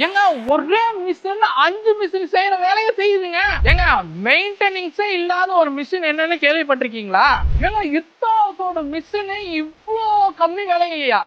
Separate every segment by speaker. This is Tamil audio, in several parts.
Speaker 1: ஏங்க ஒரே மிஷின் 5 மிஷின் செய்யற வேலையை செய்யுதுங்க. ஏங்க மெயின்டெனன்ஸே இல்லாத ஒரு மிஷின் என்னன்னு கேள்விப்பட்டிருக்கீங்களா? ஏங்க இத்தோட மிஷின் இவ்வளோ கம்மி விலையா?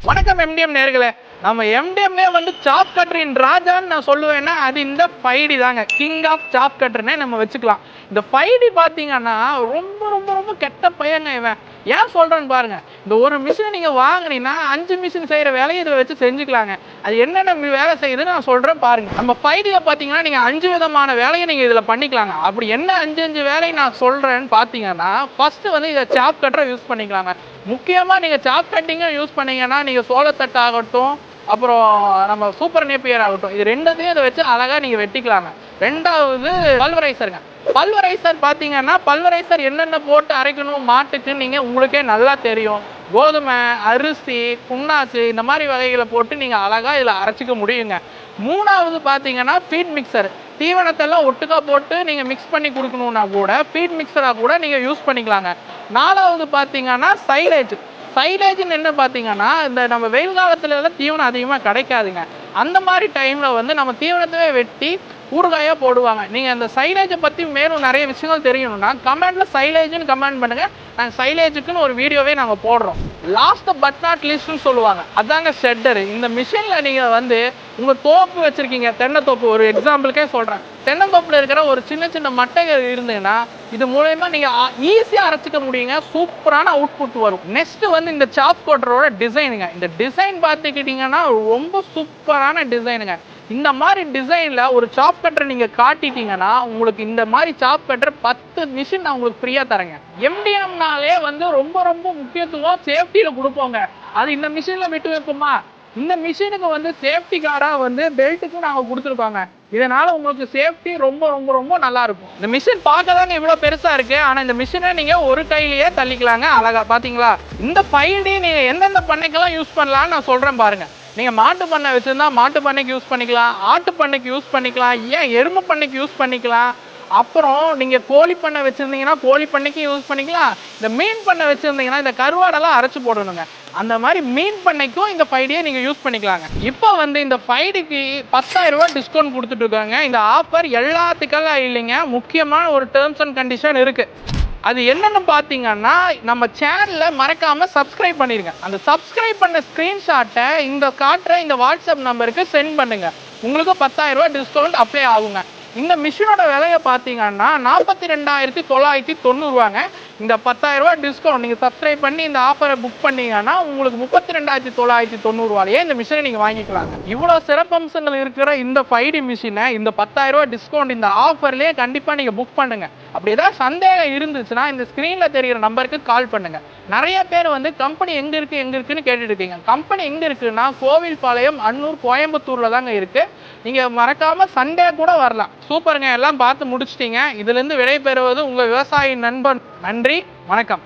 Speaker 1: வணக்கம் எம்டிஎம் நேர்களே. நம்ம எம்டிஎம்லே வந்து சாப் கட்டரின் ராஜான்னு நான் சொல்லுவேன்னா அது இந்த ஃபைடி தாங்க. கிங் ஆஃப் சாப் கட்டர்னே நம்ம வச்சுக்கலாம். இந்த ஃபைடி பார்த்தீங்கன்னா ரொம்ப ரொம்ப ரொம்ப கெட்ட பையங்க இவன். ஏன் சொல்றேன்னு பாருங்க. இந்த ஒரு மிஷினை நீங்க வாங்குனீங்கன்னா 5 மிஷின் செய்யற வேலையை இதில் வச்சு செஞ்சுக்கலாங்க. அது என்னென்ன வேலை செய்யுதுன்னு நான் சொல்றேன் பாருங்க. நம்ம ஃபைடியில் பார்த்தீங்கன்னா நீங்க 5 விதமான வேலையை நீங்க இதில் பண்ணிக்கலாங்க. அப்படி என்ன 5 வேலையை நான் சொல்றேன்னு பார்த்தீங்கன்னா ஃபர்ஸ்ட் வந்து இதை சாப் கட்டரை யூஸ் பண்ணிக்கலாங்க. முக்கியமாக நீங்கள் சாப் கட்டிங்கை யூஸ் பண்ணீங்கன்னா நீங்கள் சோளத்தட்டு ஆகட்டும், அப்புறம் நம்ம சூப்பர் நேப்பியர் ஆகட்டும், இது ரெண்டுத்தையும் இதை வச்சு அழகாக நீங்கள் வெட்டிக்கலாங்க. ரெண்டாவது பல்வரைசருங்க. பல்வரைசர் பார்த்தீங்கன்னா பல்வரைசர் என்னென்ன போட்டு அரைக்கணும் மாட்டுக்கு நீங்கள் உங்களுக்கே நல்லா தெரியும். கோதுமை, அரிசி, புண்ணாக்கு இந்த மாதிரி வகைகளை போட்டு நீங்கள் அழகாக இதில் அரைச்சிக்க முடியுங்க. மூணாவது பார்த்தீங்கன்னா ஃபீட் மிக்சர். தீவனத்தெல்லாம் ஒட்டுக்கா போட்டு நீங்கள் மிக்ஸ் பண்ணி கொடுக்கணுன்னா கூட ஃபீட் மிக்சராக கூட நீங்கள் யூஸ் பண்ணிக்கலாங்க. நாலாவது பார்த்தீங்கன்னா சைலேஜ். சைலேஜ்னு என்ன பார்த்தீங்கன்னா இந்த நம்ம வெயில் காலத்துல எல்லாம் தீவனம் அதிகமாக கிடைக்காதுங்க. அந்த மாதிரி டைமில் வந்து நம்ம தீவனத்தவே வெட்டி ஊறுகாயாக போடுவாங்க. நீங்கள் அந்த சைலேஜை பற்றி மேலும் நிறைய விஷயங்கள் தெரியணும்னா கமெண்ட்டில் சைலேஜ்னு கமெண்ட் பண்ணுங்கள். நாங்கள் சைலேஜுக்குன்னு ஒரு வீடியோவே நாங்கள் போடுறோம். லாஸ்ட் பட் நாட் லீஸ்ட்னு சொல்லுவாங்க, அதாங்க ஷெட்டரு. இந்த மிஷினில் நீங்கள் வந்து உங்கள் தோப்பு வச்சுருக்கீங்க, தென்னைத்தோப்பு, ஒரு எக்ஸாம்பிளுக்கே சொல்கிறேன். தென்னந்தோப்பில் இருக்கிற ஒரு சின்ன சின்ன மட்டைகள் இருந்ததுன்னா இது மூலயமா நீங்கள் ஈஸியாக அரைச்சிக்க முடியுங்க. சூப்பரான அவுட்புட் வரும். நெக்ஸ்ட் வந்து இந்த சாப் கட்டரோட டிசைனுங்க. இந்த டிசைன் பார்த்துக்கிட்டிங்கன்னா ரொம்ப சூப்பரான டிசைனுங்க. இந்த மாதிரி டிசைனில் ஒரு சாப் கட்டரை நீங்கள் காட்டிட்டீங்கன்னா உங்களுக்கு இந்த மாதிரி சாப் கட்டர் 10 மிஷின் நான் உங்களுக்கு ஃப்ரீயாக தரேங்க. எம்டிஎம்னாலே வந்து ரொம்ப ரொம்ப முக்கியத்துவம் சேஃப்டியில் கொடுப்போங்க. அது இந்த மிஷினில் விட்டு வைப்போமா? இந்த மிஷினுக்கு வந்து சேஃப்டி கார்டாக வந்து பெல்ட்டுக்கு நாங்கள் கொடுத்துருக்கோங்க. இதனால உங்களுக்கு சேஃப்டி ரொம்ப ரொம்ப ரொம்ப நல்லா இருக்கும். இந்த மிஷின் பார்க்க தாங்க இவ்வளோ பெருசாக இருக்கு. ஆனால் இந்த மிஷினை நீங்கள் ஒரு கையிலேயே தள்ளிக்கலாங்க. அழகா பார்த்தீங்களா? இந்த ஃபைடி நீங்கள் எந்தெந்த பண்ணைக்கெல்லாம் யூஸ் பண்ணலான்னு நான் சொல்கிறேன் பாருங்க. நீங்கள் மாட்டு பண்ணை வச்சுருந்தா மாட்டு பண்ணைக்கு யூஸ் பண்ணிக்கலாம், ஆட்டு பண்ணைக்கு யூஸ் பண்ணிக்கலாம், ஏன் எருமை பண்ணைக்கு யூஸ் பண்ணிக்கலாம். அப்புறம் நீங்கள் கோழி பண்ணை வச்சுருந்தீங்கன்னா கோழி பண்ணைக்கு யூஸ் பண்ணிக்கலாம். இந்த மீன் பண்ணை வச்சுருந்தீங்கன்னா இந்த கருவாடெல்லாம் அரைச்சி போடணுங்க. அந்த மாதிரி மீன் பண்ணைக்கும் இந்த ஃபைடியை நீங்கள் யூஸ் பண்ணிக்கலாங்க. இப்போ வந்து இந்த ஃபைடிக்கு 10,000 ரூபா டிஸ்கவுண்ட் கொடுத்துட்டு இருக்காங்க. இந்த ஆஃபர் எல்லாத்துக்கெல்லாம் இல்லைங்க, முக்கியமான ஒரு டேர்ம்ஸ் அண்ட் கண்டிஷன் இருக்குது. அது என்னன்னு பார்த்தீங்கன்னா நம்ம சேனலை மறக்காமல் சப்ஸ்கிரைப் பண்ணிடுங்க. அந்த சப்ஸ்கிரைப் பண்ண ஸ்க்ரீன்ஷாட்டை இந்த காட்டுற இந்த வாட்ஸ்அப் நம்பருக்கு சென்ட் பண்ணுங்க. உங்களுக்கு 10,000 ரூபா டிஸ்கவுண்ட் அப்ளை ஆகுங்க. இந்த மிஷினோட விலையை பார்த்தீங்கன்னா 42,990 ரூபாங்க. இந்த 10,000 ரூபா டிஸ்கவுண்ட் நீங்கள் சப்ஸ்கிரைப் பண்ணி இந்த ஆஃபரை புக் பண்ணீங்கன்னா உங்களுக்கு 32,990 ரூபாயே இந்த மிஷினை நீங்கள் வாங்கிக்கலாங்க. இவ்வளோ சிறப்பம்சங்கள் இருக்கிற இந்த ஃபைடி மிஷினை இந்த 10,000 ரூபா டிஸ்கவுண்ட் இந்த ஆஃபர்லேயே கண்டிப்பாக நீங்கள் புக் பண்ணுங்க. அப்படி ஏதாவது சந்தேகம் இருந்துச்சுன்னா இந்த ஸ்க்ரீனில் தெரிகிற நம்பருக்கு கால் பண்ணுங்க. நிறைய பேர் வந்து கம்பெனி எங்கே இருக்குன்னு கேட்டுட்டு இருக்கீங்க. கம்பெனி எங்கே இருக்குன்னா கோவில்பாளையம், அன்னூர், கோயம்புத்தூரில் தாங்க இருக்குது. நீங்கள் மறக்காமல் சண்டே கூட வரலாம். சூப்பருங்க, எல்லாம் பார்த்து முடிச்சிட்டீங்க. இதுலேருந்து விடை பெறுவது உங்கள் விவசாயி நண்பன். நன்றி, வணக்கம்.